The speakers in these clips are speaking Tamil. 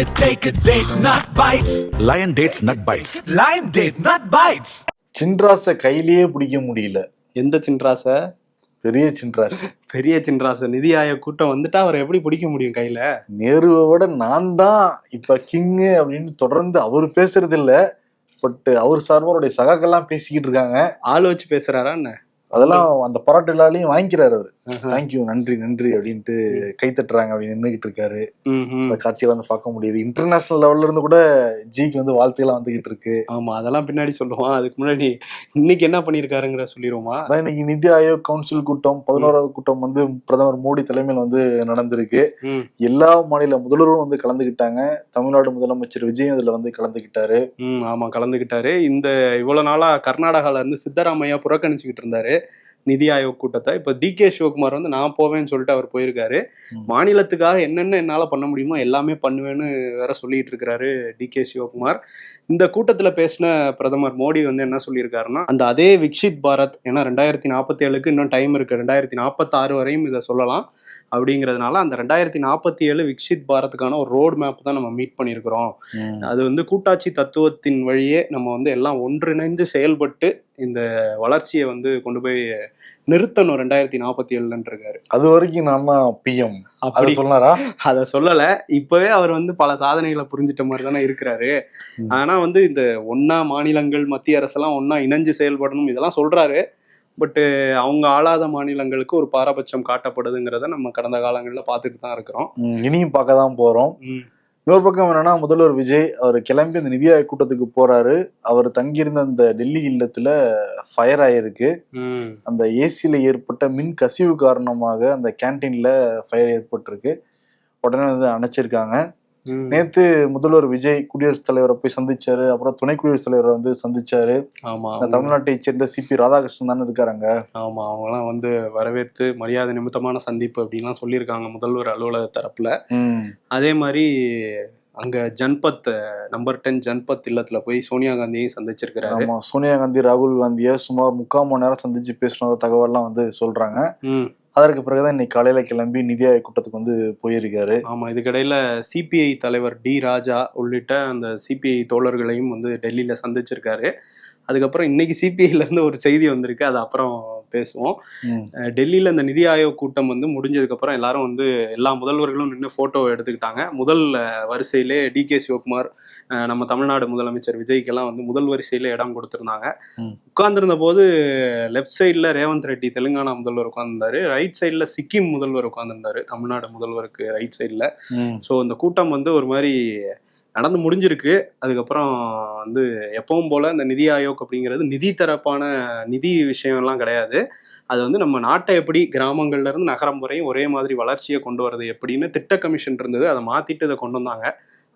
take a date, not bites. Lion dates nut bites. Lion date, not bites. சின்ராச கையிலேயே பிடிக்க முடியல. எந்த சின்ராச? பெரிய சின்ராச. பெரிய சின்ராச. நிதி ஆயோக் கூட்டம் வந்துட்டா அவரை எப்படி பிடிக்க முடியும் கையில? நேருவை விட நான் தான் இப்ப கிங்கு அப்படின்னு தொடர்ந்து அவர் பேசுறது இல்ல. பட் அவர் சார்பவருடைய சகாக்கெல்லாம் பேசிக்கிட்டு இருக்காங்க. ஆள் வச்சு பேசுறாரா என்ன? அதெல்லாம் அந்த பாராட்டுலாலையும் வாங்கிக்கிறாரு அவரு. தேங்க்யூ, நன்றி நன்றி அப்படின்ட்டு கை தட்டுறாங்க அப்படின்னு நின்றுகிட்டு இருக்காரு. அந்த காட்சியில வந்து பார்க்க முடியுது. இன்டர்நேஷனல் லெவல்ல இருந்து கூட ஜிக்கு வந்து வாழ்த்தையெல்லாம் வந்துகிட்டு இருக்கு. ஆமா, அதெல்லாம் பின்னாடி சொல்லுவான். அதுக்கு முன்னாடி இன்னைக்கு என்ன பண்ணிருக்காருங்கிற சொல்லிடுவோமா? அதான் இன்னைக்கு நிதி ஆயோக் கவுன்சில் கூட்டம் 11வது கூட்டம் வந்து பிரதமர் மோடி தலைமையில் வந்து நடந்திருக்கு. எல்லா மாநில முதல்வரும் வந்து கலந்துகிட்டாங்க. தமிழ்நாடு முதலமைச்சர் விஜய் இதுல வந்து கலந்துகிட்டாரு. ஆமா, கலந்துகிட்டாரு. இந்த இவ்வளவு நாளா கர்நாடகால இருந்து சித்தராமையா புறக்கணிச்சுக்கிட்டு இருந்தாரு நிதி ஆயோக் கூட்டத்தை. இப்ப டி.கே. சிவகுமார் வந்து நான் போவேன்னு சொல்லிட்டு அவர் போயிருக்காரு. மாநிலத்துக்காக என்னென்ன என்னால பண்ண முடியுமோ எல்லாமே பண்ணுவேன்னு வேற சொல்லிட்டு இருக்கிறாரு டி.கே. சிவகுமார். இந்த கூட்டத்துல பேசின பிரதமர் மோடி வந்து என்ன சொல்லியிருக்காருன்னா, அந்த அதே விக்ஷித் பாரத், ஏன்னா 2047க்கு இன்னும் டைம் இருக்கு, 2046 வரையும் இதை சொல்லலாம் அப்படிங்கிறதுனால அந்த 2047 விக்ஷித் பாரத்துக்கான ஒரு ரோட் மேப் தான் நம்ம மீட் பண்ணியிருக்கிறோம். அது வந்து கூட்டாட்சி தத்துவத்தின் வழியே நம்ம வந்து எல்லாம் ஒன்றிணைந்து செயல்பட்டு இந்த வளர்ச்சியை வந்து கொண்டு போய் நிறுத்தணும் 2047 இருக்காரு. அது வரைக்கும் நான் தான் பிஎம் அப்படி சொன்னாரா? அத சொல்லல. இப்பவே அவர் வந்து பல சாதனைகளை புரிஞ்சிட்ட மாதிரி தானே இருக்கிறாரு. ஆனா வந்து இந்த ஒன்னா மாநிலங்கள் மத்திய அரசெல்லாம் ஒன்னா இணைஞ்சு செயல்படணும் இதெல்லாம் சொல்றாரு. பட் அவங்க ஆளாத மாநிலங்களுக்கு ஒரு பாரபட்சம் காட்டப்படுதுங்கிறத நம்ம கடந்த காலங்களில் பார்த்துட்டு தான் இருக்கிறோம். இனியும் பார்க்க தான் போறோம். இன்னொரு பக்கம் என்னன்னா, முதல்வர் விஜய் அவர் கிளம்பி அந்த நிதி ஆயோக் கூட்டத்துக்கு போறாரு. அவர் தங்கியிருந்த அந்த டெல்லி இல்லத்துல ஃபயர் ஆயிருக்கு. அந்த ஏசியில ஏற்பட்ட மின் கசிவு காரணமாக அந்த கேன்டீன்ல ஃபயர் ஏற்பட்டிருக்கு. உடனே வந்து அணைச்சிருக்காங்க. நேத்து முதல்வர் விஜய் குடியரசுத் தலைவரை போய் சந்திச்சாரு. அப்புறம் துணை குடியரசுத் தலைவரை வந்து சந்திச்சாரு. ஆமா, தமிழ்நாட்டை சேர்ந்த சிபி ராதாகிருஷ்ணன் தானே இருக்காங்க. ஆமா, அவங்கலாம் வந்து வரவேற்று மரியாதை நிமித்தமான சந்திப்பு அப்படின்லாம் சொல்லியிருக்காங்க முதல்வர் அலுவலக தரப்புல. அதே மாதிரி அங்க ஜன்பத் நம்பர் 10 ஜன்பத் இல்லத்துல போய் சோனியா காந்தியை சந்திச்சிருக்கிறாரு. ஆமா, சோனியா காந்தி ராகுல் காந்தியை சுமார் 3/4 மணி நேரம் சந்திச்சு பேசின தகவல்லாம் வந்து சொல்றாங்க. அதற்கு பிறகுதான் இன்னைக்கு காலையில கிளம்பி நிதி ஆயோக் கூட்டத்துக்கு வந்து போயிருக்காரு. ஆமா, இதுக்கிடையில சிபிஐ தலைவர் டி ராஜா உள்ளிட்ட அந்த சிபிஐ தோழர்களையும் வந்து டெல்லியில சந்திச்சிருக்காரு. அதுக்கப்புறம் இன்னைக்கு சிபிஐல இருந்து ஒரு செய்தி வந்திருக்கு, அது அப்புறம் பேசுவோம். டெல்லியில இந்த நிதி ஆயோக் கூட்டம் வந்து முடிஞ்சதுக்கு அப்புறம் எல்லாரும் வந்து எல்லா முதல்வர்களும் நின்று போட்டோ எடுத்துக்கிட்டாங்க. முதல் வரிசையிலே டி.கே. சிவகுமார், நம்ம தமிழ்நாடு முதலமைச்சர் விஜய்க்கெல்லாம் வந்து முதல் வரிசையில இடம் கொடுத்திருந்தாங்க. உட்கார்ந்துருந்த போது லெஃப்ட் சைட்ல ரேவந்த் ரெட்டி தெலுங்கானா முதல்வர் உட்கார்ந்துருந்தாரு, ரைட் சைட்ல சிக்கிம் முதல்வர் உட்கார்ந்துருந்தாரு, தமிழ்நாடு முதல்வருக்கு ரைட் சைட்ல. ஸோ இந்த கூட்டம் வந்து ஒரு மாதிரி நடந்து முடிஞ்சிருக்கு. அதுக்கப்புறம் வந்து எப்பவும் போல இந்த நிதி ஆயோக் அப்படிங்கிறது நிதி தரப்பான நிதி விஷயம்லாம் கிடையாது. அது வந்து நம்ம நாட்டை எப்படி கிராமங்கள்ல இருந்து நகரம் வரையும் ஒரே மாதிரி வளர்ச்சியை கொண்டு வரது எப்படின்னு திட்ட கமிஷன் இருந்தது, அதை மாத்திட்டு இதை கொண்டு வந்தாங்க.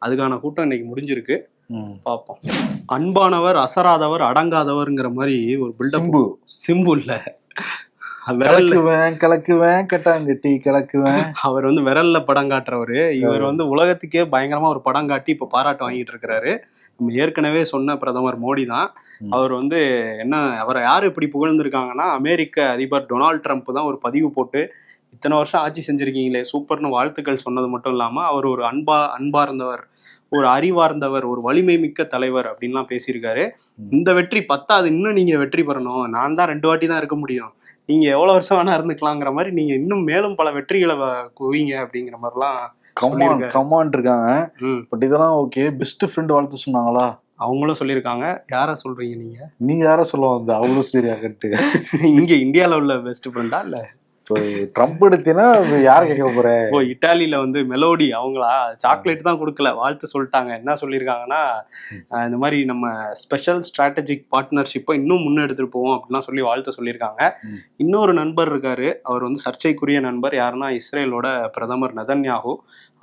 அதுக்கான கூட்டம் இன்னைக்கு முடிஞ்சிருக்கு. பார்ப்போம். அன்பானவர், அசராதவர், அடங்காதவர்ங்கிற மாதிரி ஒரு பில்டப். சிம்பு இல்ல, கலக்குவேன் கட்டாங்கட்டி கலக்குவேன். அவர் வந்து விரல்ல படம் காட்டுறவரு. இவர் வந்து உலகத்துக்கே பயங்கரமா ஒரு படம் காட்டி இப்ப பாராட்டு வாங்கிட்டு இருக்கிறாரு. நம்ம ஏற்கனவே சொன்ன பிரதமர் மோடி தான். அவர் வந்து என்ன, அவரை யாரு இப்படி புகழ்ந்திருக்காங்கன்னா, அமெரிக்க அதிபர் டொனால்ட் ட்ரம்ப் தான் ஒரு பதிவு போட்டு இத்தனை வருஷம் ஆட்சி செஞ்சிருக்கீங்களே சூப்பர்னு வாழ்த்துக்கள் சொன்னது மட்டும் இல்லாம அவர் ஒரு அன்பார்ந்தவர், ஒரு அறிவார்ந்தவர், ஒரு வலிமை மிக்க தலைவர் அப்படின்லாம் பேசியிருக்காரு. இந்த வெற்றி பத்தாது, இன்னும் நீங்க வெற்றி பெறணும், நான் தான் 2 வாட்டி தான் இருக்க முடியும், நீங்க எவ்வளவு வருஷம் வேணா இருந்துக்கலாங்கிற மாதிரி நீங்க இன்னும் மேலும் பல வெற்றிகளை குவிங்க அப்படிங்கிற மாதிரிலாம் கமாண்ட் இருக்காங்க. பட் இதெல்லாம் ஓகே. பெஸ்ட் ஃப்ரெண்ட் வாழ்த்து சொன்னாங்களா? அவங்களும் சொல்லியிருக்காங்க. யார சொல்றீங்க நீங்க? நீங்க யார சொல்ல வந்த? அவங்களும் சொல்லிருக்காங்கட்டு. இங்க இந்தியால உள்ள பெஸ்ட் ஃப்ரெண்டா இல்ல ட்ரம்ப் எடுத்தீங்கன்னா யார கேட்க போற? ஓ, இட்டாலியில வந்து மெலோடி அவங்களா சாக்லேட் தான் கொடுக்கல, வாழ்த்து சொல்லிட்டாங்க. என்ன சொல்லியிருக்காங்கன்னா, இந்த மாதிரி நம்ம ஸ்பெஷல் ஸ்ட்ராட்டஜிக் பார்ட்னர்ஷிப்பை இன்னும் முன்னெடுத்துட்டு போவோம் அப்படின்லாம் சொல்லி வாழ்த்து சொல்லியிருக்காங்க. இன்னொரு நண்பர் இருக்காரு, அவர் வந்து சர்ச்சைக்குரிய நண்பர். யாருன்னா இஸ்ரேலோட பிரதமர் நெதன்யாகு.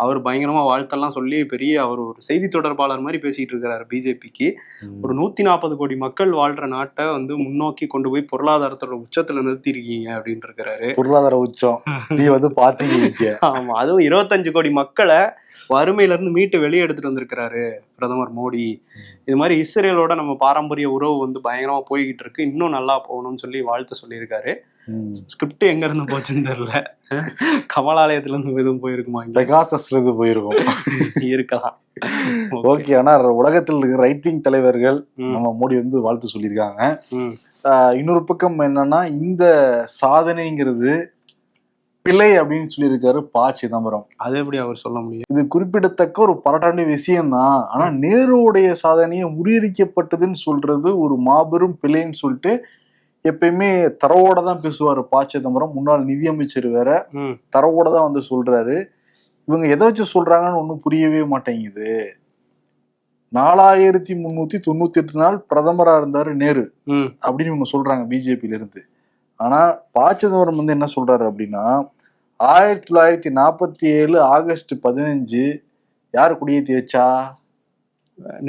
அவர் பயங்கரமா வாழ்த்தெல்லாம் சொல்லி பெரிய அவர் ஒரு செய்தி தொடர்பாளர் மாதிரி பேசிட்டு இருக்கிறாரு பிஜேபிக்கு. ஒரு 140 கோடி மக்கள் வாழ்ற நாட்டை வந்து முன்னோக்கி கொண்டு போய் பொருளாதாரத்தோட உச்சத்துல நிறுத்தி இருக்கீங்க அப்படின்னு இருக்கிறாரு. பொருளாதார உச்சம், நீ வந்து பாத்தீங்க. ஆமா, அதுவும் 25 கோடி மக்களை வறுமையில இருந்து மீட்டு வெளியே எடுத்துட்டு வந்திருக்கிறாரு பிரதமர் மோடி. இது மாதிரி இஸ்ரேலோட நம்ம பாரம்பரிய உறவு வந்து பயங்கரமா போய்கிட்டு இருக்கு, இன்னும் நல்லா போகணும்னு சொல்லி வாழ்த்து சொல்லியிருக்காரு. ஸ்கிரிப்ட் எங்க இருந்து போச்சுன்னு தெரியல, கமலாலயத்துல இருந்து எதுவும் போயிருக்குமா, பெகாசஸ்ல இருந்து போயிருக்கும், இருக்கலாம். ஓகே. ஆனா உலகத்தில் இருக்கிற ரைட் விங் தலைவர்கள் நம்ம மோடி வந்து வாழ்த்து சொல்லியிருக்காங்க. இன்னொரு பக்கம் என்னன்னா, இந்த சாதனைங்கிறது பிழை அப்படின்னு சொல்லியிருக்காரு ப. சிதம்பரம். அது எப்படி அவர் சொல்ல முடியும்? இது குறிப்பிடத்தக்க ஒரு பாராட்டாண்டிய விஷயம்தான். ஆனா நேருடைய சாதனையை முறியடிக்கப்பட்டதுன்னு சொல்றது ஒரு மாபெரும் பிழைன்னு சொல்லிட்டு எப்பயுமே தரவோட தான் பேசுவாரு ப. சிதம்பரம். முன்னாள் நிதியமைச்சர் வேற, தரவோட தான் வந்து சொல்றாரு. இவங்க எதை வச்சு சொல்றாங்கன்னு ஒன்றும் புரியவே மாட்டேங்குது. 4398 நாள் பிரதமரா இருந்தாரு நேரு அப்படின்னு இவங்க சொல்றாங்க பிஜேபியில இருந்து. ஆனா ப. சிதம்பரம் வந்து என்ன சொல்றாரு அப்படின்னா, 1947 ஆகஸ்ட் 15 யாரு குடியேற்றி வச்சா?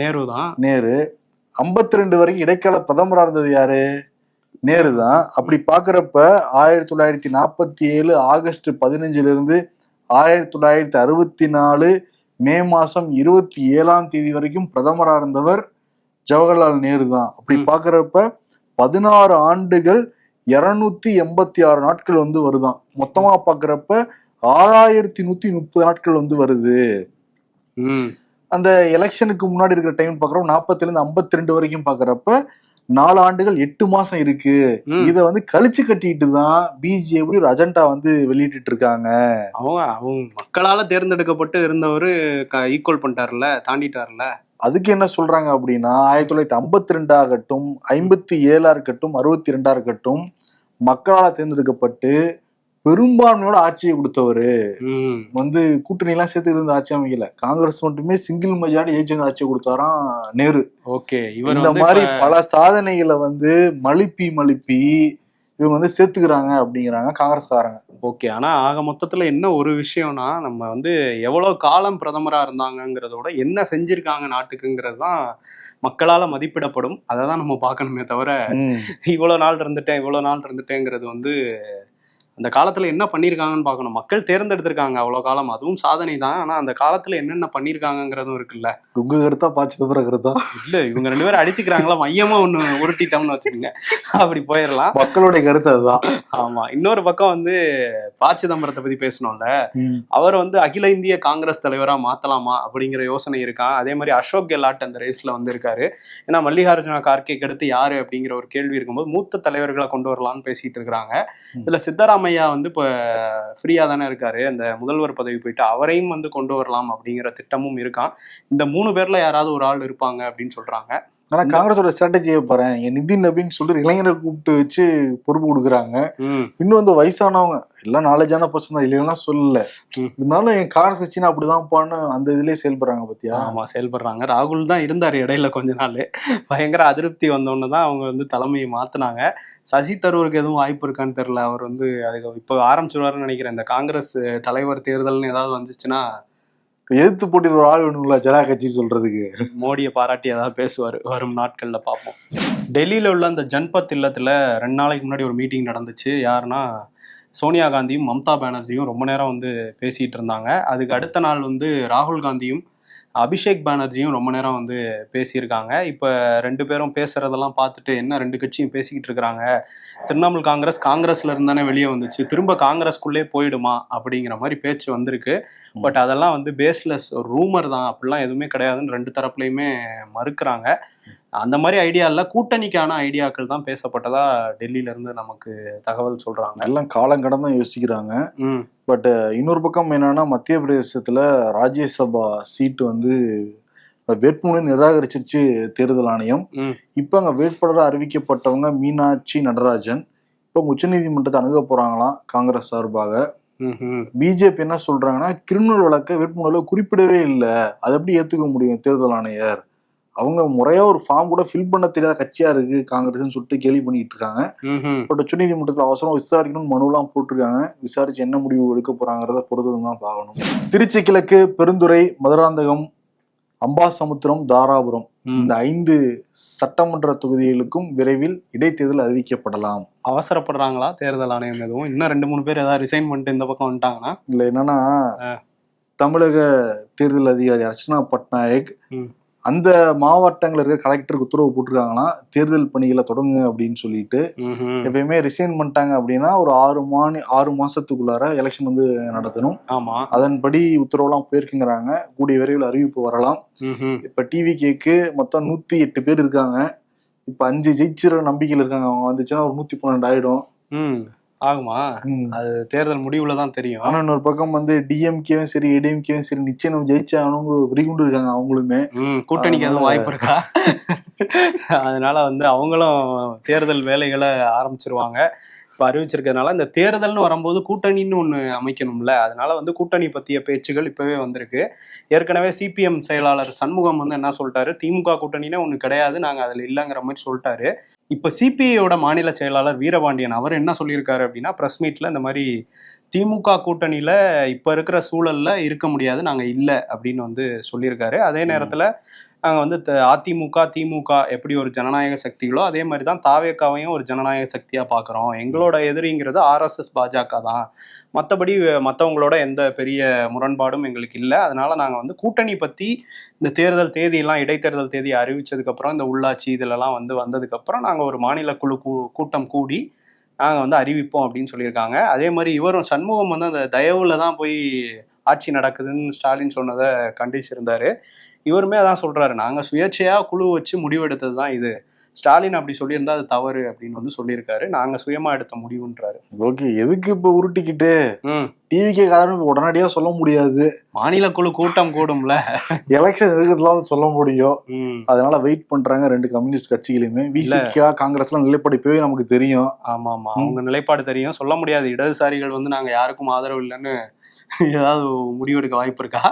நேரு தான். நேரு. 52 வரைக்கும் இடைக்கால பிரதமரா இருந்தது யாரு? நேரு தான். அப்படி பாக்குறப்ப 1947 ஆகஸ்ட் 15 இருந்து 1964 மே மாசம் 27 வரைக்கும் பிரதமரா இருந்தவர் ஜவஹர்லால் நேரு தான். அப்படி பாக்குறப்ப 16 ஆண்டுகள் 286 நாட்கள் வந்து வருதான். மொத்தமா பாக்குறப்ப 6130 நாட்கள் வந்து வருது. அந்த எலெக்ஷனுக்கு முன்னாடி இருக்கிற டைம் பாக்குறப்ப 40 இருந்து 52 வரைக்கும் பாக்குறப்ப 4 ஆண்டுகள் 8 மாசம் இருக்கு. இத வந்து கழிச்சு கட்டிட்டு தான் பிஜேபி ஒரு அஜெண்டா வந்து வெளியிட்டு இருக்காங்க. அவங்க மக்களால தேர்ந்தெடுக்கப்பட்டு இருந்தவரு ஈக்குவல் பண்ணிட்டாருல, தாண்டிட்டாருல. அதுக்கு என்ன சொல்றாங்க அப்படின்னா, 1952 ஆகட்டும், 57 இருக்கட்டும், 62 இருக்கட்டும், மக்களால் தேர்ந்தெடுக்கப்பட்டு பெரும்பான்மையோட ஆட்சியை கொடுத்தவரு. வந்து கூட்டணி எல்லாம் சேர்த்து இருந்து ஆட்சி அமைக்கல, காங்கிரஸ் மட்டுமே சிங்கிள் மெஜாரிட்டி ஜெயிச்சு வந்து ஆட்சியை கொடுத்தாராம் நேரு. ஓகே, இந்த மாதிரி பல சாதனைகளை வந்து மழுப்பி இவங்க வந்து சேர்த்துக்கிறாங்க அப்படிங்கிறாங்க காங்கிரஸ்காரங்க. ஓகே, ஆனா ஆக மொத்தத்துல என்ன ஒரு விஷயம்னா, நம்ம வந்து எவ்வளவு காலம் பிரதமரா இருந்தாங்கிறதோட என்ன செஞ்சிருக்காங்க நாட்டுக்குங்கிறது தான் மக்களால மதிப்பிடப்படும். அதை தான் நம்ம பார்க்கணுமே தவிர இவ்வளவு நாள் இருந்துட்டேங்கிறது வந்து அந்த காலத்துல என்ன பண்ணிருக்காங்கன்னு பார்க்கணும். மக்கள் தேர்ந்தெடுத்திருக்காங்க அவ்வளவு காலம், அதுவும் சாதனை தான். ஆனா அந்த காலத்துல என்னென்ன பண்ணிருக்காங்கிறதும் இருக்குல்ல. உங்க கருத்தா பாச்சிதம்பரம் கருத்தா? இல்ல, இவங்க 2 பேரும் அடிச்சுக்கிறாங்களா, மையமா ஒண்ணு உருட்டிட்டோம்னு வச்சுக்கோங்க, அப்படி போயிடலாம். மக்களுடைய கருத்து அதுதான். ஆமா, இன்னொரு பக்கம் வந்து ப. சிதம்பரத்தை பத்தி பேசணும்ல, அவர் வந்து அகில இந்திய காங்கிரஸ் தலைவரா மாத்தலாமா அப்படிங்கிற யோசனை இருக்கான். அதே மாதிரி அசோக் கெலாட் அந்த ரேஸ்ல வந்து இருக்காரு. ஏன்னா மல்லிகார்ஜுன கார்கேக்கு அடுத்து யாரு அப்படிங்கிற ஒரு கேள்வி இருக்கும்போது மூத்த தலைவர்களை கொண்டு வரலாம்னு பேசிட்டு இருக்காங்க. இதுல சித்தராமையா வந்து இப்ப ஃப்ரீயா தானே இருக்காரு, அந்த முதல்வர் பதவி போயிட்டு அவரையும் வந்து கொண்டு வரலாம் அப்படிங்கிற திட்டமும் இருக்கான். இந்த 3 பேர்ல யாராவது ஒரு ஆள் இருப்பாங்க அப்படின்னு சொல்றாங்க. ஆனா காங்கிரஸோட ஸ்ட்ராட்டஜியை பாரு, நிதின் நபின்னு சொல்லிட்டு இளைஞரை கூப்பிட்டு வச்சு பொறுப்பு கொடுக்குறாங்க. இன்னும் வந்து வயசானவங்க எல்லாம் நாலேஜான பர்சன் தான், இல்லைன்னா சொல்லல. இருந்தாலும் என் காங்கிரஸ் கட்சினா அப்படிதான் பான்னு அந்த இதுலயே செயல்படுறாங்க பத்தியா. ஆமா, செயல்படுறாங்க. ராகுல் தான் இருந்தாரு இடையில கொஞ்ச நாள், பயங்கர அதிருப்தி வந்தோன்னு தான் அவங்க வந்து தலைமையை மாத்தினாங்க. சசி தரூருக்கு எதுவும் வாய்ப்பு இருக்கான்னு தெரியல. அவர் வந்து அதுக்கு இப்போ ஆரம்பிச்சிருவாருன்னு நினைக்கிறேன். இந்த காங்கிரஸ் தலைவர் தேர்தல்னு ஏதாவது வந்துச்சுன்னா எதிர்த்து போட்டிட்டு ஒரு ஆள் வேணுங்களா ஜனா கட்சி சொல்றதுக்கு. மோடியை பாராட்டி ஏதாவது பேசுவார், வரும் நாட்கள்ல பார்ப்போம். டெல்லியில உள்ள அந்த ஜன்பத் இல்லத்துல 2 நாளைக்கு முன்னாடி ஒரு மீட்டிங் நடந்துச்சு. யாருன்னா சோனியா காந்தியும் மம்தா பானர்ஜியும் ரொம்ப நேரம் வந்து பேசிட்டு இருந்தாங்க. அதுக்கு அடுத்த நாள் வந்து ராகுல் காந்தியும் அபிஷேக் பானர்ஜியும் ரொம்ப நேரம் வந்து பேசியிருக்காங்க. இப்போ 2 பேரும் பேசுறதெல்லாம் பார்த்துட்டு என்ன 2 கட்சியும் பேசிக்கிட்டு இருக்கிறாங்க, திரிணாமுல் காங்கிரஸ்ல இருந்தானே வெளியே வந்துச்சு, திரும்ப காங்கிரஸ்குள்ளே போயிடுமா அப்படிங்கிற மாதிரி பேச்சு வந்திருக்கு. பட் அதெல்லாம் வந்து பேஸ்லெஸ், ஒரு ரூமர் தான், அப்படிலாம் எதுவுமே கிடையாதுன்னு 2 தரப்புலையுமே மறுக்கிறாங்க. அந்த மாதிரி ஐடியா இல்ல, கூட்டணிக்கான ஐடியாக்கள் தான் பேசப்பட்டதா டெல்லியில இருந்து நமக்கு தகவல் சொல்றாங்க. எல்லாம் காலங்கடந்து தான் யோசிக்கிறாங்க. பட் இன்னொரு பக்கம் என்னன்னா, மத்திய பிரதேசத்துல ராஜ்யசபா சீட்டு வந்து வேட்புமனு நிராகரிச்சிருச்சு தேர்தல் ஆணையம். இப்ப அங்க வேட்பாளராக அறிவிக்கப்பட்டவங்க மீனாட்சி நடராஜன் இப்ப உச்சநீதிமன்றத்தை அணுக போறாங்களாம் காங்கிரஸ் சார்பாக. பிஜேபி என்ன சொல்றாங்கன்னா, கிரிமினல் வழக்கை வேட்புமனுல குறிப்பிடவே இல்லை, அதை எப்படி ஏத்துக்க முடியும் தேர்தல் ஆணையர், அவங்க முறையா ஒரு ஃபார்ம் கூட ஃபில் பண்ண தெரியாத கட்சியா இருக்கு காங்கிரஸ்ன்னு சொல்லிட்டு கேள்வி பண்ணிட்டு இருக்காங்க. பட் உச்சநீதிமன்றத்தில் அவசரம் விசாரிக்கணும்னு மனுலாம் போட்டிருக்காங்க. விசாரிச்சு என்ன முடிவு எடுக்க போறாங்கிறத பொறுத்து பார்க்கணும். திருச்சி கிழக்கு, பெருந்துறை, மதுராந்தகம், அம்பாசமுத்திரம், தாராபுரம் இந்த 5 சட்டமன்ற தொகுதிகளுக்கும் விரைவில் இடைத்தேர்தல் அறிவிக்கப்படலாம். அவசரப்படுறாங்களா தேர்தல் ஆணையம் எதுவும்? இன்னும் 2-3 பேர் ஏதாவது ரிசைன் பண்ணிட்டு இந்த பக்கம் வந்துட்டாங்கன்னா? இல்ல என்னன்னா, தமிழக தேர்தல் அதிகாரி அர்ச்சனா பட்நாயக் அந்த மாவட்டங்கள் இருக்க கலெக்டருக்கு உத்தரவு போட்டிருக்காங்கன்னா தேர்தல் பணிகளை தொடங்க அப்படின்னு சொல்லிட்டு. எப்பயுமே ரிசைன் பண்ணிட்டாங்க அப்படின்னா ஒரு 6 மாசத்துக்குள்ளார எலெக்ஷன் வந்து நடத்தணும். ஆமா, அதன்படி உத்தரவுலாம் போயிருக்குங்கிறாங்க. கூடிய விரைவில் அறிவிப்பு வரலாம். இப்ப டிவிகேக்கு மொத்தம் 108 பேர் இருக்காங்க. இப்ப 5 ஜெயிச்சிற நம்பிக்கையில் இருக்காங்க. அவங்க வந்துச்சுன்னா ஒரு 112 ஆயிடும். ஆகுமா? அது தேர்தல் முடிவுல தான் தெரியும். ஆனா இன்னொரு பக்கம் வந்து டிஎம்கேவும் சரி ஏடிஎம்கேவும் சரி நிச்சயம் நம்ம ஜெயிச்சாங்க வெறிகுண்டு இருக்காங்க. அவங்களுமே கூட்டணிக்கு எதுவும் வாய்ப்பு இருக்கா? அதனால வந்து அவங்களும் தேர்தல் வேலைகளை ஆரம்பிச்சிருவாங்க. இப்போ அறிவிச்சிருக்கிறதுனால இந்த தேர்தல்னு வரும்போது கூட்டணின்னு ஒன்று அமைக்கணும்ல. அதனால வந்து கூட்டணி பற்றிய பேச்சுகள் இப்போவே வந்திருக்கு. ஏற்கனவே சிபிஎம் செயலாளர் சண்முகம் வந்து என்ன சொல்லிட்டாரு, திமுக கூட்டணினே ஒன்று கிடையாது, நாங்கள் அதில் இல்லைங்கிற மாதிரி சொல்லிட்டாரு. இப்போ சிபிஐயோட மாநில செயலாளர் வீரபாண்டியன் அவர் என்ன சொல்லியிருக்காரு அப்படின்னா, ப்ரெஸ் மீட்டில் இந்த மாதிரி திமுக கூட்டணியில் இப்போ இருக்கிற சூழலில் இருக்க முடியாது, நாங்கள் இல்லை அப்படின்னு வந்து சொல்லியிருக்காரு. அதே நேரத்தில் நாங்கள் வந்து அதிமுக திமுக எப்படி ஒரு ஜனநாயக சக்திகளோ அதே மாதிரி தான் தாவேக்காவையும் ஒரு ஜனநாயக சக்தியாக பார்க்குறோம். எங்களோட எதிரிங்கிறது ஆர்எஸ்எஸ் பாஜக தான். மற்றபடி மற்றவங்களோட எந்த பெரிய முரண்பாடும் எங்களுக்கு இல்லை. அதனால நாங்கள் வந்து கூட்டணி பற்றி இந்த தேர்தல் தேதியெல்லாம் இடைத்தேர்தல் தேதி அறிவிச்சதுக்கப்புறம் இந்த உள்ளாட்சி இதிலெல்லாம் வந்து வந்ததுக்கப்புறம் நாங்கள் ஒரு மாநில குழு கூட்டம் கூடி நாங்கள் வந்து அறிவிப்போம் அப்படின்னு சொல்லியிருக்காங்க. அதே மாதிரி இவரும் சண்முகம் வந்து அந்த தயவுல தான் போய் ஆட்சி நடக்குதுன்னு ஸ்டாலின் சொன்னதை கண்டிச்சிருந்தாரு. இவருமே அதான் சொல்றாரு, நாங்க சுயேட்சையா குழு வச்சு முடிவெடுத்தது தான் இது, ஸ்டாலின் அப்படி சொல்லியிருந்தா அது தவறு அப்படின்னு வந்து சொல்லியிருக்காரு. நாங்க சுயமா எடுத்த முடிவுன்றாரு. ஓகே, எதுக்கு இப்ப உருட்டிக்கிட்டு டிவிக்கே காரணம் உடனடியா சொல்ல முடியாது, மாநில குழு கூட்டம் கூடும்ல, எலெக்ஷன் இருக்கிறதுலாம் சொல்ல முடியும். அதனால வெயிட் பண்றாங்க 2 கம்யூனிஸ்ட் கட்சிகளுமே. விசிகா காங்கிரஸ்லாம் நிலைப்பாடு இப்பவே நமக்கு தெரியும். ஆமா ஆமா, அவங்க நிலைப்பாடு தெரியும், சொல்ல முடியாது. இடதுசாரிகள் வந்து நாங்க யாருக்கும் ஆதரவு இல்லைன்னு ஏதாவது முடிவெடுக்க வாய்ப்பு இருக்கா?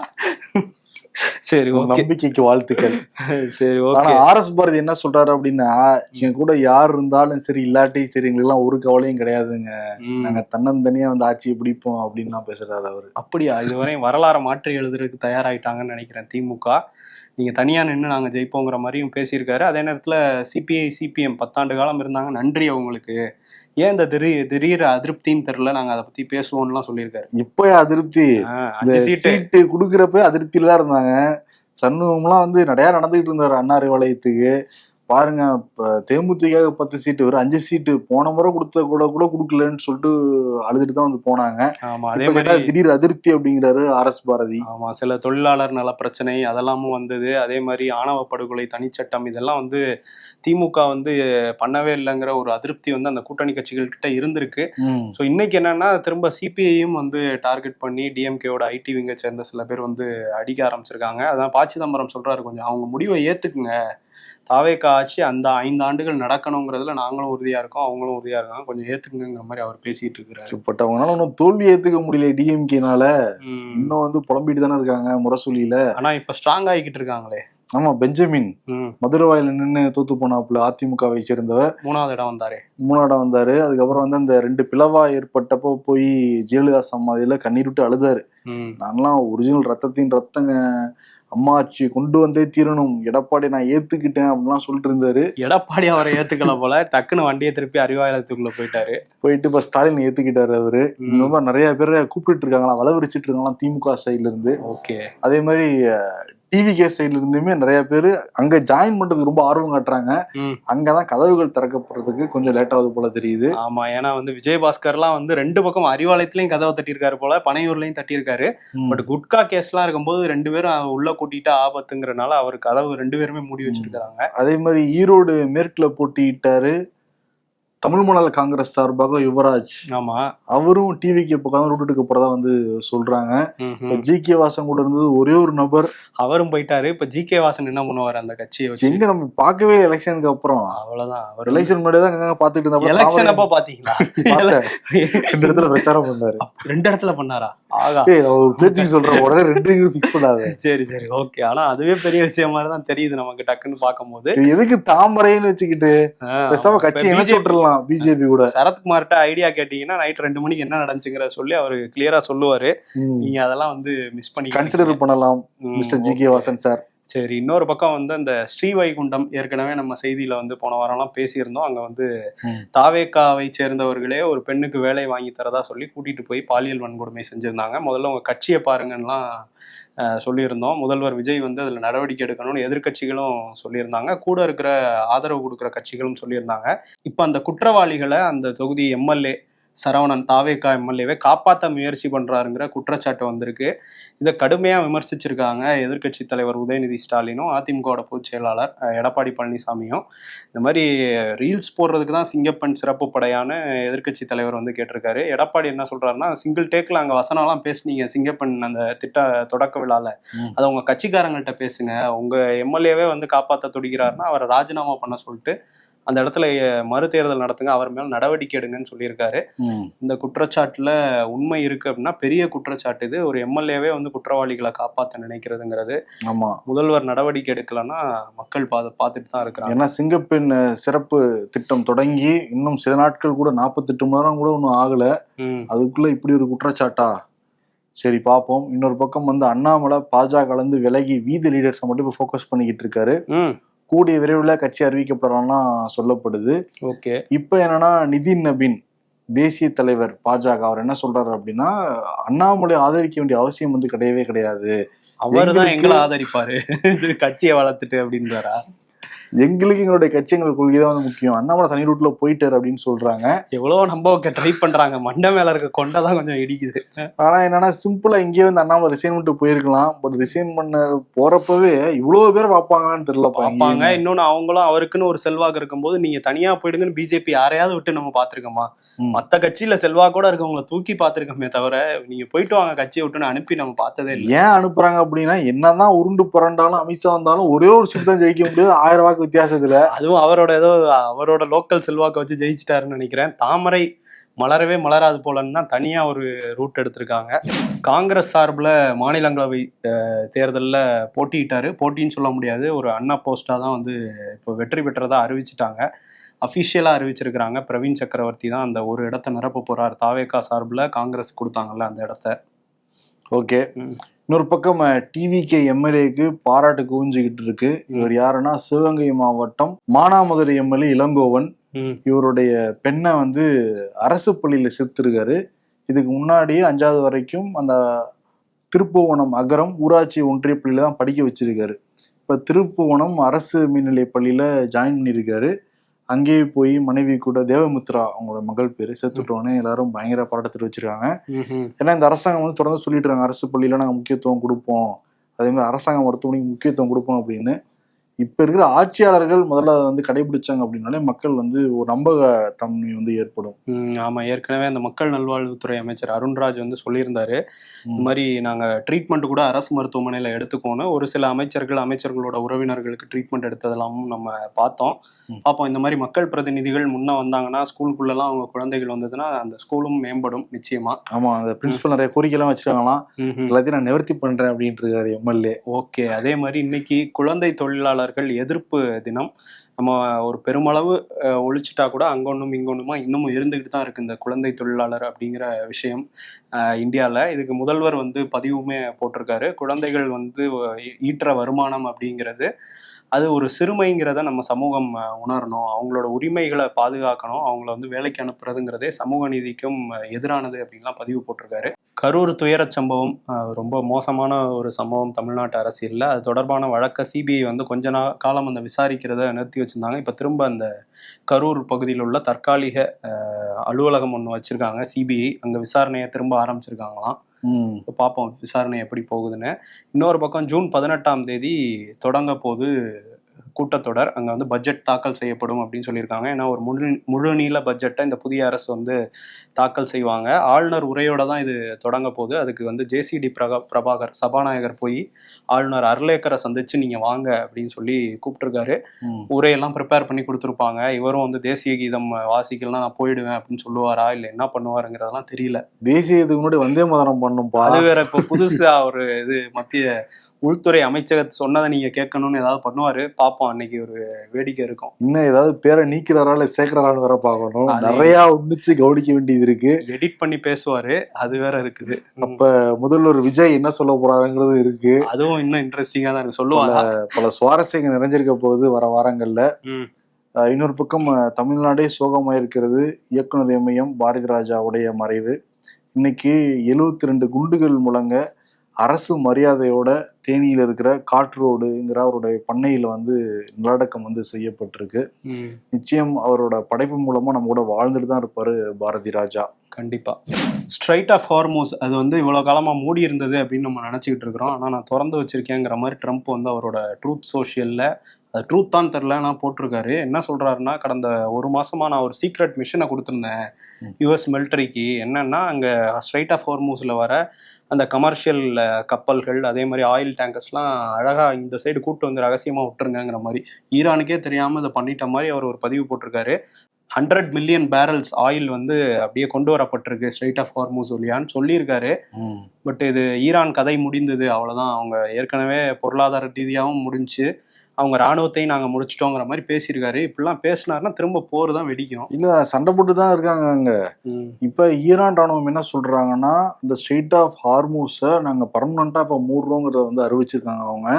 சரி, நம்பிக்கைக்கு வாழ்த்துக்கள். சரி, ஆனா ஆர்எஸ் பாரதி என்ன சொல்றாரு அப்படின்னா, எங்க கூட யார் இருந்தாலும் சரி இல்லாட்டி சரி எங்களுக்கு எல்லாம் ஒரு கவலையும் கிடையாதுங்க, நாங்க தன்னந்தனியா வந்து ஆட்சியை பிடிப்போம் அப்படின்னு பேசுறாரு அவரு. அப்படியா? இதுவரை வரலாறு மாற்றி எழுதுறதுக்கு தயாராயிட்டாங்கன்னு நினைக்கிறேன் திமுக. நீங்க தனியா நின்று நாங்க ஜெயிப்போங்கிற மாதிரியும் பேசியிருக்காரு. அதே நேரத்துல சிபிஐ சிபிஎம் 10 ஆண்டு காலம் இருந்தாங்க, நன்றி அவங்களுக்கு, ஏன் இந்த திடீர் அதிருப்தின்னு தெரியல, நாங்க அதை பத்தி பேசுவோம்லாம் சொல்லியிருக்காரு. இப்ப அதிருப்தி 5 சீட்டு குடுக்கறப்ப அதிருப்தியில தான் இருந்தாங்க. சண்முகம்லாம் வந்து நிறைய நடந்துகிட்டு இருந்தாரு அண்ணா அறிவாலயத்துக்கு. பாருங்க, தேமுதிக 10 சீட்டு ஒரு 5 சீட்டு போன முறை கொடுத்த கூட கொடுக்கலன்னு சொல்லிட்டு அழுதுட்டு தான் வந்து போனாங்க. ஆமா, அதே மாதிரி திடீர் அதிருப்தி அப்படிங்கிறாரு ஆர்எஸ் பாரதி. ஆமா, சில தொழிலாளர் நல பிரச்சனை அதெல்லாமும் வந்தது. அதே மாதிரி ஆணவ படுகொலை தனிச்சட்டம் இதெல்லாம் வந்து திமுக வந்து பண்ணவே இல்லைங்கிற ஒரு அதிருப்தி வந்து அந்த கூட்டணி கட்சிகள் கிட்ட இருந்திருக்கு. ஸோ இன்னைக்கு என்னன்னா திரும்ப சிபிஐயும் வந்து டார்கெட் பண்ணி டிஎம்கேவோட ஐடி விங்கை சேர்ந்த சில பேர் வந்து அடிக்க ஆரம்பிச்சிருக்காங்க. அதான் ப. சிதம்பரம் சொல்றாரு, கொஞ்சம் அவங்க முடிவை ஏத்துக்குங்க, தாவேக்கா ஆட்சி அந்த 5 ஆண்டுகள் நடக்கணுங்கிறதுல நாங்களும் உறுதியா இருக்கோம், அவங்களும் உறுதியா இருக்காங்க, கொஞ்சம் ஏத்துக்குங்கிற மாதிரி அவர் பேசிட்டு இருக்கிறாரு. பட் அவங்களால ஒன்றும் தோல்வி ஏத்துக்க முடியல டிஎம்கேனால. இன்னும் வந்து புலம்பிட்டு தானே இருக்காங்க முரசொலியில. ஆனா இப்ப ஸ்ட்ராங் ஆகிக்கிட்டு இருக்காங்களே. ஆமா, பெஞ்சமின் மதுரவாயில நின்று தோத்து போனாப்புல அதிமுகவை சேர்ந்தவர் 3ஆவது இடம் வந்தாரு. அதுக்கப்புறம் வந்து அந்த 2 பிளவா ஏற்பட்டப்போ போய் ஜெயலலிதா சமாதியில கண்ணீர் விட்டு அழுதாரு. நான்லாம் ஒரிஜினல் ரத்தத்தின் ரத்தங்க, அம்மா ஆட்சி கொண்டு வந்தே தீரணும், எடப்பாடி நான் ஏத்துக்கிட்டேன் அப்படின்லாம் சொல்லிட்டு இருந்தாரு. எடப்பாடி அவரை ஏத்துக்கல போல, டக்குன்னு வண்டியை திருப்பி அறிவாலயத்துக்குள்ள போயிட்டு இப்ப ஸ்டாலின் ஏத்துக்கிட்டாரு அவரு. இந்த மாதிரி நிறைய பேரை கூப்பிட்டு இருக்காங்களா, வளவரிச்சிட்டு இருக்காங்களாம் திமுக சைட்ல இருந்து. ஓகே, அதே மாதிரி டிவிகே சைட்ல இருந்துமே நிறைய பேரு அங்க ஜாயின் பண்றதுக்கு ரொம்ப ஆர்வம் காட்டுறாங்க. அங்கதான் கதவுகள் திறக்கப்படுறதுக்கு கொஞ்சம் லேட் ஆகுது போல தெரியுது. ஆமா, ஏன்னா வந்து விஜயபாஸ்கர்லாம் வந்து 2 பக்கம் அறிவாலயத்திலயும் கதவை தட்டியிருக்காரு போல, பனையூர்லயும் தட்டியிருக்காரு. பட் குட்கா கேஸ் எல்லாம் இருக்கும்போது 2 பேரும் உள்ள கூட்டிட்டு ஆபத்துங்கிறனால அவர் கதவு 2 பேருமே மூடி வச்சிருக்காங்க. அதே மாதிரி ஈரோடு மேற்குல போட்டிட்டாரு தமிழ் மாநில காங்கிரஸ் சார்பாக யுவராஜ். ஆமா, அவரும் டிவிக்கு பக்கம் ரூட் எடுக்க போறதா வந்து சொல்றாங்க. ஜி.கே. வாசன் கூட இருந்தது ஒரே ஒரு நபர், அவரும் போயிட்டாரு. இப்ப ஜி.கே. வாசன் என்ன பண்ணுவாரு அந்த கட்சியை வச்சு? எங்க நம்ம பார்க்கவே எலெக்ஷனுக்கு அப்புறம். அவ்வளவுதான், எலெக்ஷன் முன்னாடி தான் பாத்துட்டு இருந்தா. எலெக்ஷன் அப்ப பாத்தீங்களா? 2 இடத்துல பிரச்சாரம் பண்ணாரு. 2 இடத்துல பண்ணாரா? ஆகா, பேச்சுக்கு சொல்ற உடனே 2 ஃபிக்ஸ் பண்ணாரு. சரி ஓகே. ஆனா அதுவே பெரிய விஷயம் மாதிரி தான் தெரியுது நமக்கு டக்குன்னு பார்க்கும்போது. எதுக்கு தாமரைன்னு வச்சுக்கிட்டு பேசாம கட்சி என்ன சொல்றலாம் பிஜேபி கூட. சரத்குமார்ட்ட ஐடியா கேட்டீங்கன்னா நைட் 2 மணிக்கு என்ன நடந்துச்சுங்கிற சொல்லி அவரு கிளியரா சொல்லுவாரு. நீங்க அதெல்லாம் வந்து மிஸ் பண்ணி கன்சிடர் பண்ணலாம் மிஸ்டர் ஜி.கே. வாசன் சார். சரி, இன்னொரு பக்கம் வந்து அந்த ஸ்ரீவைகுண்டம் ஏற்கனவே நம்ம செய்தியில வந்து போன வாரம்லாம் பேசியிருந்தோம். அங்க வந்து தாவேகாவை சேர்ந்தவர்களே ஒரு பெண்ணுக்கு வேலை வாங்கி தரதா சொல்லி கூட்டிட்டு போய் பாலியல் வன்கொடுமை செஞ்சிருந்தாங்க. முதல்ல உங்க கட்சியை பாருங்கன்னுலாம் சொல்லியிருந்தோம். முதல்வர் விஜய் வந்து அதில் நடவடிக்கை எடுக்கணும்னு எதிர்க்கட்சிகளும் சொல்லியிருந்தாங்க, கூட இருக்கிற ஆதரவு கொடுக்குற கட்சிகளும் சொல்லியிருந்தாங்க. இப்போ அந்த குற்றவாளிகளை அந்த தொகுதி எம்எல்ஏ சரவணன், தாவேகா எம்எல்ஏவை காப்பாற்ற முயற்சி பண்றாருங்கிற குற்றச்சாட்டு வந்திருக்கு. இதை கடுமையா விமர்சிச்சிருக்காங்க எதிர்க்கட்சி தலைவர் உதயநிதி ஸ்டாலினும் அதிமுகவோட பொதுச் செயலாளர் எடப்பாடி பழனிசாமியும். இந்த மாதிரி ரீல்ஸ் போடுறதுக்கு தான் சிங்கப்பெண் சிறப்பு படையான எதிர்க்கட்சி தலைவர் வந்து கேட்டிருக்காரு. எடப்பாடி என்ன சொல்றாருன்னா, சிங்கிள் டேக்ல அங்க வசனம்லாம் பேசுனீங்க சிங்கப்பெண் அந்த தொடக்க விழால, அதை உங்க கட்சிக்காரங்கள்ட்ட பேசுங்க. உங்க எம்எல்ஏவே வந்து காப்பாற்ற துடிக்கிறாருன்னா அவரை ராஜினாமா பண்ண சொல்லிட்டு அந்த இடத்துல மறு தேர்தல் நடத்துங்க, அவர் மேல நடவடிக்கை எடுங்கன்னு சொல்லியிருக்காரு. இந்த குற்றச்சாட்டுல உண்மை இருக்கு அப்படின்னா பெரிய குற்றச்சாட்டு இது. ஒரு எம்எல்ஏவே வந்து குற்றவாளிகளை காப்பாற்ற நினைக்கிறதுங்கிறது. ஆமா, முதல்வர் நடவடிக்கை எடுக்கலன்னா மக்கள் பார்த்துட்டு தான் இருக்கிறாங்க. ஏன்னா சிங்கப்பெண் சிறப்பு திட்டம் தொடங்கி இன்னும் சில நாட்கள் கூட 48 மணி நேரம் கூட ஒன்றும் ஆகல, அதுக்குள்ள இப்படி ஒரு குற்றச்சாட்டா? சரி பார்ப்போம். இன்னொரு பக்கம் வந்து அண்ணாமலை பாஜக கலந்து விலகி வீதி லீடர்ஸை மட்டும் இப்போ ஃபோக்கஸ் பண்ணிக்கிட்டு இருக்காரு. கூடிய விரைவில் கட்சி அறிவிக்கப்படலாம்னா சொல்லப்படுது. ஓகே, இப்போ என்னன்னா நிதின் நபீன் தேசிய தலைவர் பாஜக அவர் என்ன சொல்றாரு அப்படின்னா, அண்ணாமலை ஆதரிக்க வேண்டிய அவசியம் வந்து கிடையவே கிடையாது, அவர்தான் எங்களை ஆதரிப்பாரு கட்சியை வளர்த்துட்டு அப்படின்றாரா? எங்களுக்கு எங்களுடைய கட்சி எங்கள் கொள்கை தான் வந்து முக்கியம், அண்ணாமலை தனி ரூட்ல போயிட்டாரு அப்படின்னு சொல்றாங்க. எவ்வளவோ நம்ப ட்ரை பண்றாங்க, மண்டை மேல இருக்க கொண்டதான் கொஞ்சம் இடிக்குது. ஆனா என்னன்னா சிம்பிளா இங்கே வந்து அண்ணாமலை ரிசைன் பண்ணிட்டு போயிருக்கலாம். பட் ரிசைன் பண்ண போறப்பவே இவ்வளவு பேர் பார்ப்பாங்கன்னு தெரியல. பார்ப்பாங்க. இன்னொன்னு அவங்களும் அவருக்குன்னு ஒரு செல்வாக்கு இருக்கும்போது நீங்க தனியா போயிடுங்கன்னு பிஜேபி யாரையாவது விட்டு நம்ம பாத்துருக்கோமா? மத்த கட்சியில செல்வாக்கோட இருக்கவங்களை தூக்கி பாத்துருக்கோமே தவிர நீங்க போயிட்டு வாங்க கட்சியை விட்டுன்னு அனுப்பி நம்ம பார்த்ததே இல்லை. ஏன் அனுப்புறாங்க அப்படின்னா, என்னதான் உருண்டு புரண்டாலும் அமித்ஷா வந்தாலும் ஒரே ஒரு சீட் தான் ஜெயிக்க முடியாது 1000 வாக்கு வித்தியாசத்துல. அதுவும் அவரோட லோக்கல் செல்வாக்கை வச்சு ஜெயிச்சிட்டாருன்னு நினைக்கிறேன். தாமரை மலரவே மலராது போலன்னு தான் தனியா ஒரு ரூட் எடுத்திருக்காங்க. காங்கிரஸ் சார்பில் மாநிலங்களவை தேர்தலில் போட்டியிட்டாரு. போட்டின்னு சொல்ல முடியாது, ஒரு அண்ணா போஸ்டா தான் வந்து இப்போ வெற்றி பெற்றதா அறிவிச்சிட்டாங்க. அஃபிஷியலா அறிவிச்சிருக்கிறாங்க. பிரவீன் சக்கரவர்த்தி தான் அந்த ஒரு இடத்த நிரப்ப போறார். தாவேகா சார்பில் காங்கிரஸ் கொடுத்தாங்கல்ல அந்த இடத்த. ஓகே, இன்னொரு பக்கம் டிவிகே எம்எல்ஏக்கு பாராட்டு குவிஞ்சுக்கிட்டு இருக்கு. இவர் யாருன்னா சிவகங்கை மாவட்டம் மானாமதுரை எம்எல்ஏ இளங்கோவன். இவருடைய பெண்ணை வந்து அரசு பள்ளியில சேர்த்திருக்காரு. இதுக்கு முன்னாடியே 5வது வரைக்கும் அந்த திருப்புவனம் அகரம் ஊராட்சி ஒன்றிய பள்ளியில தான் படிக்க வச்சிருக்காரு. இப்ப திருப்புவனம் அரசு மேல்நிலை பள்ளியில ஜாயின் பண்ணியிருக்காரு. அங்கேயே போய் மனைவி கூட தேவமித்ரா அவங்களோட மகள் பேரு சேர்த்துட்டோன்னே எல்லாரும் பயங்கர பாராட்டு தெரிவிச்சிருக்காங்க. ஏன்னா இந்த அரசாங்கம் வந்து தொடர்ந்து சொல்லிட்டு இருக்காங்க, அரசு பள்ளியில நாங்கள் முக்கியத்துவம் கொடுப்போம், அதே மாதிரி அரசாங்க மருத்துவமனைக்கு முக்கியத்துவம் கொடுப்போம் அப்படின்னு. இப்ப இருக்கிற ஆட்சியாளர்கள் முதல்ல அதை வந்து கடைபிடிச்சாங்க அப்படின்னாலே மக்கள் வந்து ஒரு நம்பகத்தன்மை வந்து ஏற்படும். ஆமா, ஏற்கனவே அந்த மக்கள் நல்வாழ்வுத்துறை அமைச்சர் அருண்ராஜ் வந்து சொல்லியிருந்தாரு, இந்த மாதிரி நாங்க ட்ரீட்மெண்ட் கூட அரசு மருத்துவமனையில எடுத்துக்கோன்னு. ஒரு சில அமைச்சர்களோட உறவினர்களுக்கு ட்ரீட்மெண்ட் எடுத்ததெல்லாம் நம்ம பார்ப்போம். இந்த மாதிரி மக்கள் பிரதிநிதிகள் முன்ன வந்தாங்கன்னா ஸ்கூலுக்குள்ளெல்லாம் அவங்க குழந்தைகள் வந்ததுன்னா அந்த ஸ்கூலும் மேம்படும் நிச்சயமா. ஆமா, அந்த பிரின்சிபல் நிறைய கோரிக்கைலாம் வச்சிருக்காங்களாம், எல்லாத்தையும் நான் நிவர்த்தி பண்றேன் அப்படின்ட்டு இருக்காரு எம்எல்ஏ. ஓகே, அதே மாதிரி இன்னைக்கு குழந்தை தொழிலாளர்கள் எதிர்ப்பு தினம். நம்ம ஒரு பெருமளவு ஒழிச்சிட்டா கூட அங்கொன்னும் இங்கொன்னுமா இன்னமும் இருந்துகிட்டு தான் இருக்கு இந்த குழந்தை தொழிலாளர் அப்படிங்கிற விஷயம் இந்தியாவில். இதுக்கு முதல்வர் வந்து பதிவுமே போட்டிருக்காரு. குழந்தைகள் வந்து ஈற்ற வருமானம் அப்படிங்கிறது அது ஒரு சிறுமைங்கிறத நம்ம சமூகம் உணரணும், அவங்களோட உரிமைகளை பாதுகாக்கணும், அவங்கள வந்து வேலைக்கு அனுப்புறதுங்கிறதே சமூக நீதிக்கும் எதிரானது அப்படின்லாம் பதிவு போட்டிருக்காரு. கரூர் துயரச் சம்பவம் ரொம்ப மோசமான ஒரு சம்பவம் தமிழ்நாட்டு அரசியலில். அது தொடர்பான வழக்கை சிபிஐ வந்து கொஞ்ச காலம் அந்த விசாரிக்கிறத நிறுத்தி வச்சுருந்தாங்க. இப்போ திரும்ப அந்த கரூர் பகுதியில் உள்ள தற்காலிக அலுவலகம் ஒன்று வச்சுருக்காங்க சிபிஐ. அங்கே விசாரணையை திரும்ப ஆரம்பிச்சிருக்காங்களாம். பார்ப்போம் விசாரணை எப்படி போகுதுன்னு. இன்னொரு பக்கம் ஜூன் 18ஆம் தேதி தொடங்க போது கூட்டத்தொடர். அங்கே வந்து பட்ஜெட் தாக்கல் செய்யப்படும் அப்படின்னு சொல்லியிருக்காங்க. ஏன்னா ஒரு முழு நீள பட்ஜெட்டை இந்த புதிய அரசு வந்து தாக்கல் செய்வாங்க. ஆளுநர் உரையோட தான் இது தொடங்க போகுது. அதுக்கு வந்து ஜேசிடி பிரபாகர் சபாநாயகர் போய் ஆளுநர் அர்லேக்கரை சந்திச்சு நீங்க வாங்க அப்படின்னு சொல்லி கூப்பிட்டுருக்காரு. உரையெல்லாம் ப்ரிப்பேர் பண்ணி கொடுத்துருப்பாங்க. இவரும் வந்து தேசிய கீதம் வாசிக்கலாம் நான் போயிடுவேன் அப்படின்னு சொல்லுவாரா இல்லை என்ன பண்ணுவாருங்கிறதெல்லாம் தெரியல. தேசிய இதுக்கு முன்னாடி வந்தே மாதரம் பண்ணும், அது வேற. இப்போ புதுசா ஒரு இது மத்திய உள்துறை அமைச்சகத்தை சொன்னதை நீங்க கேட்கணும்னு ஏதாவது பண்ணுவாரு, பார்ப்போம். பார்ப்போம், அன்னைக்கு ஒரு வேடிக்கை இருக்கும். இன்னும் ஏதாவது பேரை நீக்கிறாரா சேர்க்கிறாரான்னு வேற பார்க்கணும். நிறைய உன்னிச்சு கவனிக்க வேண்டியது இருக்கு. எடிட் பண்ணி பேசுவாரு, அது வேற இருக்குது. அப்ப முதல்வர் விஜய் என்ன சொல்ல போறாருங்கிறது இருக்கு. அதுவும் இன்னும் இன்ட்ரெஸ்டிங்கா தான் இருக்கு. சொல்லுவாங்க, பல சுவாரஸ்யங்கள் நிறைஞ்சிருக்க போகுது வர வாரங்கள்ல. இன்னொரு பக்கம் தமிழ்நாடே சோகமாயிருக்கிறது. இயக்குனர் எம்ஐஎம் பாரதி ராஜாவுடைய மறைவு. இன்னைக்கு 72 குண்டுகள் முழங்க அரசு மரியாதையோட தேனியில இருக்கிற காட்ரோடுங்கிற அவருடைய பண்ணையில நிலநடுக்கம் செய்யப்பட்டிருக்கு. நிச்சயம் அவரோட படைப்பு மூலமா நம்ம கூட வாழ்ந்துட்டு தான் இருப்பாரு பாரதி ராஜா. கண்டிப்பா. ஸ்ட்ரைட் ஆஃப் ஹார்மோஸ் அது இவ்வளவு காலமா மூடி இருந்தது அப்படின்னு நம்ம நினைச்சுக்கிட்டு இருக்கிறோம். ஆனா நான் திறந்து வச்சிருக்கேங்கிற மாதிரி ட்ரம்ப் அவரோட ட்ரூத் சோஷியல்ல, அது ட்ரூத் தான் தெரில, நான் போட்டிருக்காரு. என்ன சொல்றாருன்னா, கடந்த ஒரு மாசமா நான் ஒரு சீக்ரெட் மிஷனை கொடுத்துருந்தேன் யுஎஸ் மிலிட்டரிக்கு. என்னன்னா, அங்க ஸ்ட்ரைட் ஆஃப் ஹார்மோஸ்ல வர அந்த கமர்ஷியல் கப்பல்கள், அதே மாதிரி ஆயில் டேங்கர்ஸ்லாம் அழகா இந்த சைடு கூட்டு ரகசியமா விட்டுருங்கிற மாதிரி ஈரானுக்கே தெரியாம இதை பண்ணிட்ட மாதிரி அவர் ஒரு பதிவு போட்டிருக்காரு. 100 மில்லியன் பேரல்ஸ் ஆயில் அப்படியே கொண்டு வரப்பட்டிருக்கு ஸ்ட்ரைட் ஆஃப் ஹார்மூஸ் வழியான்னு சொல்லியிருக்காரு. பட் இது ஈரான் கதை முடிந்தது, அவ்வளோதான். அவங்க ஏற்கனவே பொருளாதார ரீதியாகவும் முடிஞ்சு, அவங்க ராணுவத்தையும் நாங்கள் முடிச்சிட்டோங்கிற மாதிரி பேசியிருக்காரு. இப்படிலாம் பேசினாருன்னா திரும்ப போர் தான் வெடிக்கும். இல்லை, சண்டை போட்டு தான் இருக்காங்க அங்கே. இப்போ ஈரான் ராணுவம் என்ன சொல்கிறாங்கன்னா, இந்த ஸ்ட்ரெயிட் ஆஃப் ஹார்மூஸை நாங்கள் பர்மனண்ட்டாக இப்போ மூடுறோங்கிறத அறிவிச்சிருக்காங்க. அவங்க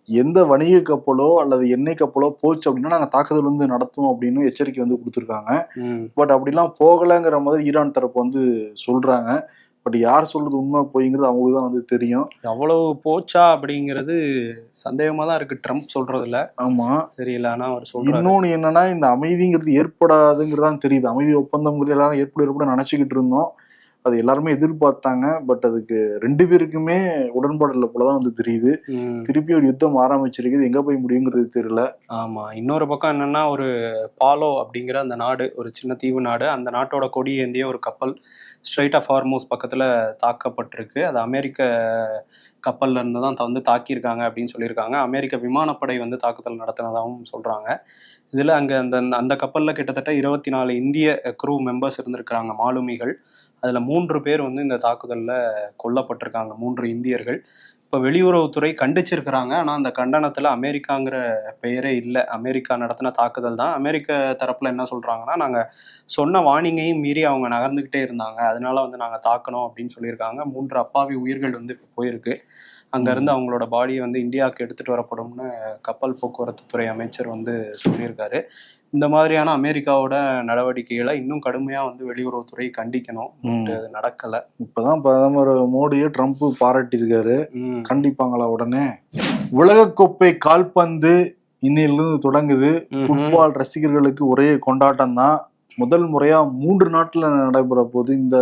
எந்த வணிக கப்பலோ அல்லது எண்ணெய் கப்பலோ போச்சு அப்படின்னா நாங்கள் தாக்குதல் நடத்துவோம் அப்படின்னு எச்சரிக்கை கொடுத்துருக்காங்க. பட் அப்படிலாம் போகலைங்கிற மாதிரி ஈரான் தரப்பு சொல்றாங்க. பட் யார் சொல்றது உண்மை போய்ங்கிறது அவங்களுக்கு தான் தெரியும். எவ்வளவு போச்சா அப்படிங்கிறது சந்தேகமா தான் இருக்கு ட்ரம்ப் சொல்றதுல. ஆமா, சரியில்லை. ஆனா அவர் சொல்றாரு. இன்னொன்னு என்னன்னா, இந்த அமைதிங்கிறது ஏற்படாதுங்கிறதான் தெரியுது. அமைதி ஒப்பந்தம் எல்லாரும் ஏற்பட நினைச்சுக்கிட்டு இருந்தோம். அது எல்லாருமே எதிர்பார்த்தாங்க. பட் அதுக்கு 2 பேருக்குமே உடன்பாடு இல்லை போலதான் தெரியுது. திருப்பி ஒரு யுத்தம் ஆரம்பிச்சிருக்குது, எங்க போய் முடியுங்கிறது தெரியல. ஆமா, இன்னொரு பக்கம் என்னன்னா, ஒரு பாலோ அப்படிங்கிற அந்த நாடு, ஒரு சின்ன தீவு நாடு, அந்த நாட்டோட கொடி ஏந்திய ஒரு கப்பல் ஸ்ட்ரைட் ஆஃப் ஹார்மூஸ் பக்கத்துல தாக்கப்பட்டிருக்கு. அது அமெரிக்க கப்பல்ல இருந்து தான் தாக்கியிருக்காங்க அப்படின்னு சொல்லியிருக்காங்க. அமெரிக்க விமானப்படை தாக்குதல் நடத்தினதாகவும் சொல்றாங்க. இதுல அங்க அந்த கப்பல்ல கிட்டத்தட்ட 24 இந்திய க்ரூ மெம்பர்ஸ் இருந்திருக்கிறாங்க, மாலுமிகள். அதுல 3 பேர் இந்த தாக்குதல்ல கொல்லப்பட்டிருக்காங்க, 3 இந்தியர்கள். இப்போ வெளியுறவுத்துறை கண்டிச்சிருக்கிறாங்க. ஆனா அந்த கண்டனத்துல அமெரிக்காங்கிற பெயரே இல்லை. அமெரிக்கா நடத்தின தாக்குதல் தான். அமெரிக்க தரப்புல என்ன சொல்றாங்கன்னா, நாங்க சொன்ன வார்னிங்கையும் மீறி அவங்க நகர்ந்துகிட்டே இருந்தாங்க, அதனால நாங்க தாக்கணும் அப்படின்னு சொல்லியிருக்காங்க. 3 அப்பாவி உயிர்கள் இப்போ போயிருக்கு. அங்கேருந்து அவங்களோட பாடியை இந்தியாவுக்கு எடுத்துகிட்டு வரப்படும்னு கப்பல் போக்குவரத்து துறை அமைச்சர் சொல்லியிருக்காரு. இந்த மாதிரியான அமெரிக்காவோட நடவடிக்கைகளை இன்னும் கடுமையாக வெளியுறவுத்துறை கண்டிக்கணும். அது நடக்கலை. இப்போதான் பிரதமர் மோடியை ட்ரம்ப் பாராட்டியிருக்காரு. கண்டிப்பாங்களா உடனே? உலகக்கோப்பை கால்பந்து இன்னையிலிருந்து தொடங்குது. ஃபுட்பால் ரசிகர்களுக்கு ஒரே கொண்டாட்டம் தான். முதல் முறையா 3 நாட்டுல நடைபெற போது இந்த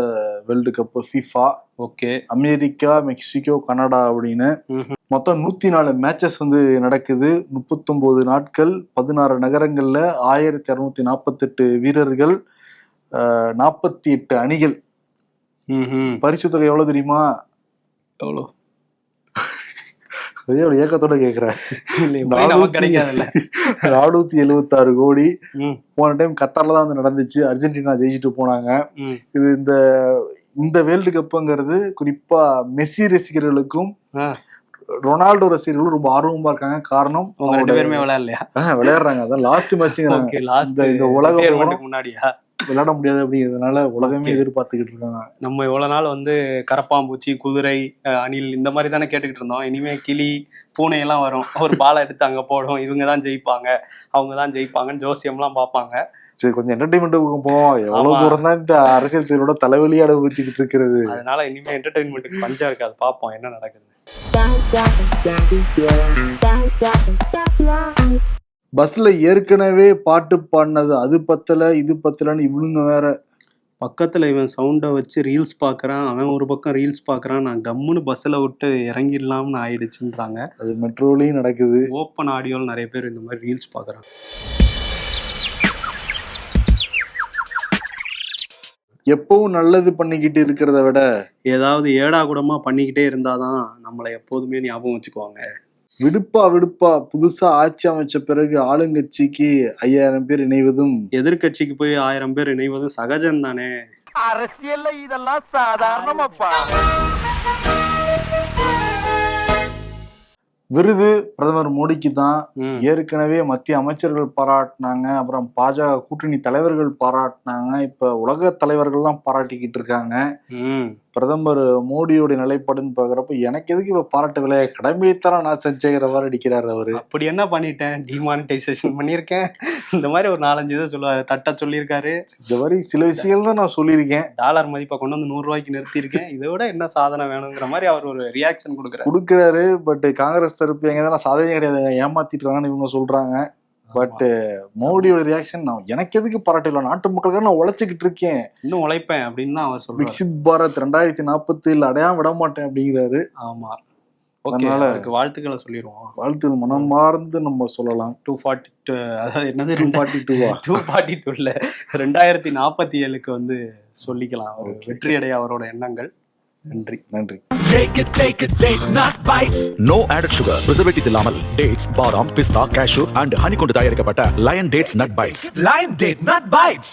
world cup. FIFA, okay, America, Mexico, Canada அப்படின்னு மொத்தம் 104 மேட்சஸ் நடக்குது. 39 நாட்கள், 16 நகரங்கள்ல, 1248 வீரர்கள், 48 அணிகள். பரிசு தொகை எவ்வளவு தெரியுமா? எவ்வளோ? ஏக்கத்தோட கேக்குறேன். 476 கோடி. போன டைம் கத்தார்ல தான் நடந்துச்சு. அர்ஜென்டினா ஜெயிச்சுட்டு போனாங்க. இது இந்த வேர்ல்டு கப்புங்கிறது குறிப்பா மெஸ்ஸி ரசிகர்களுக்கும் ரொனால்டோ ரசிகர்களும் ரொம்ப ஆர்வமா இருக்காங்க. காரணம், விளையாடுறாங்க. அதான் லாஸ்ட் மேட்ச். இந்த உலகம் முன்னாடியா விளையாட முடியாது அப்படிங்கிறதுனால உலகமே எதிர்பார்த்துக்கிட்டு இருக்காங்க. நம்ம இவ்வளவு நாள் கரப்பாம்பூச்சி, குதிரை, அணில் இந்த மாதிரி தானே கேட்டுக்கிட்டு இருந்தோம். இனிமே கிளி, பூனை எல்லாம் வரும். ஒரு பாலை எடுத்து அங்க போடும், இவங்கதான் ஜெயிப்பாங்க, அவங்கதான் ஜெயிப்பாங்கன்னு ஜோசியம்லாம் பார்ப்பாங்க. சரி, கொஞ்சம் என்டர்டைன்மெண்ட்டுக்கு போவோம். எவ்வளவு தூரம் தான் இந்த அரசியல் தீர்வோட தலைவலியை அனுபவிச்சுக்கிட்டு இருக்கிறது. அதனால இனிமே என்டர்டைன்மெண்ட்டுக்கு பஞ்சம் இருக்காது. பார்ப்போம் என்ன நடக்குது. பஸ்ல ஏற்கனவே பாட்டு பாடினது அது பத்தல இது பத்தலன்னு இவனுங்க வேற. பக்கத்துல இவன் சவுண்டை வச்சு ரீல்ஸ் பாக்குறான், அவன் ஒரு பக்கம் ரீல்ஸ் பாக்குறான். நான் கம்முன்னு பஸ்ல விட்டு இறங்கிடலாம்னு ஆயிடுச்சுன்றாங்க. அது மெட்ரோலையும் நடக்குது. ஓப்பன் ஆடியோல நிறைய பேர் இந்த மாதிரி ரீல்ஸ் பாக்குறாங்க. எப்பவும் நல்லது பண்ணிக்கிட்டு இருக்கிறத விட ஏதாவது ஏடா கூடமா பண்ணிக்கிட்டே இருந்தாதான் நம்மளை எப்போதுமே ஞாபகம் வச்சுக்குவாங்க. விடுப்பா புதுசா ஆட்சி அமைச்ச பிறகு ஆளுங்கட்சிக்கு 5000 பேர் இணைவதும், எதிர்கட்சிக்கு போய் 1000 பேர் இணைவதும் சகஜம் தானே. அரசியல்ல இதெல்லாம் சாதாரணமாப்பா. விருது பிரதமர் மோடிக்கு தான். ம். ஏற்கனவே மத்திய அமைச்சர்கள் பாராட்டினாங்க, அப்புறம் பாஜக கூட்டணி தலைவர்கள் பாராட்டினாங்க, இப்ப உலக தலைவர்கள்லாம் பாராட்டிக்கிட்டு இருக்காங்க. ம். பிரதமர் மோடியோட நிலைப்பாடுன்னு பாக்குறப்ப எனக்கு எதுக்கு இப்ப பாராட்டு விலை, கடமையைத்தான நான் செஞ்சேங்கிற மாதிரி அடிக்கிறாரு அவரு. அப்படி என்ன பண்ணிட்டேன், டிமானிட்டைசேஷன் பண்ணியிருக்கேன், இந்த மாதிரி ஒரு 4-5 இதை சொல்லுவாரு. தட்ட சொல்லியிருக்காரு, இந்த மாதிரி சில விஷயங்கள் தான் நான் சொல்லியிருக்கேன். டாலர் மதிப்பை கொண்டு வந்து 100 ரூபாய்க்கு நிறுத்தியிருக்கேன், இதை விட என்ன சாதனை வேணுங்கிற மாதிரி அவர் ஒரு ரியாக்ஷன் கொடுக்குறாரு. பட் காங்கிரஸ் தரப்பு எங்க சாதனை கிடையாது, ஏமாத்திட்டுறாங்கன்னு இவங்க சொல்றாங்க. பட் மோடியோட ரியாக்ஷன், நான் எனக்கு எதுக்கு பாராட்டு இல்லை, நாட்டு மக்களுக்காக நான் உழைச்சிக்கிட்டு இருக்கேன், இன்னும் உழைப்பேன் அப்படின்னு தான் அவர் சொல்றாரு. விக்சித் பாரத் 2047 அடையாம விட மாட்டேன் அப்படிங்கிறாரு. ஆமா, அதனால அவருக்கு வாழ்த்துக்களை சொல்லிடுவோம். வாழ்த்துக்கள் மனமார்ந்து நம்ம சொல்லலாம். 242, அதாவது என்னது 242 2047க்கு வந்து சொல்லிக்கலாம். அவர் வெற்றி அடைய அவரோட எண்ணங்கள். நன்றி. Take it, date not bites. No added sugar, preservatives இல்லாமல் dates, பாதாம், பிஸ்தா, cashew and honey கொண்டு தயாரிக்கப்பட்ட Lion Dates Nut Bites. Lion Date Nut Bites.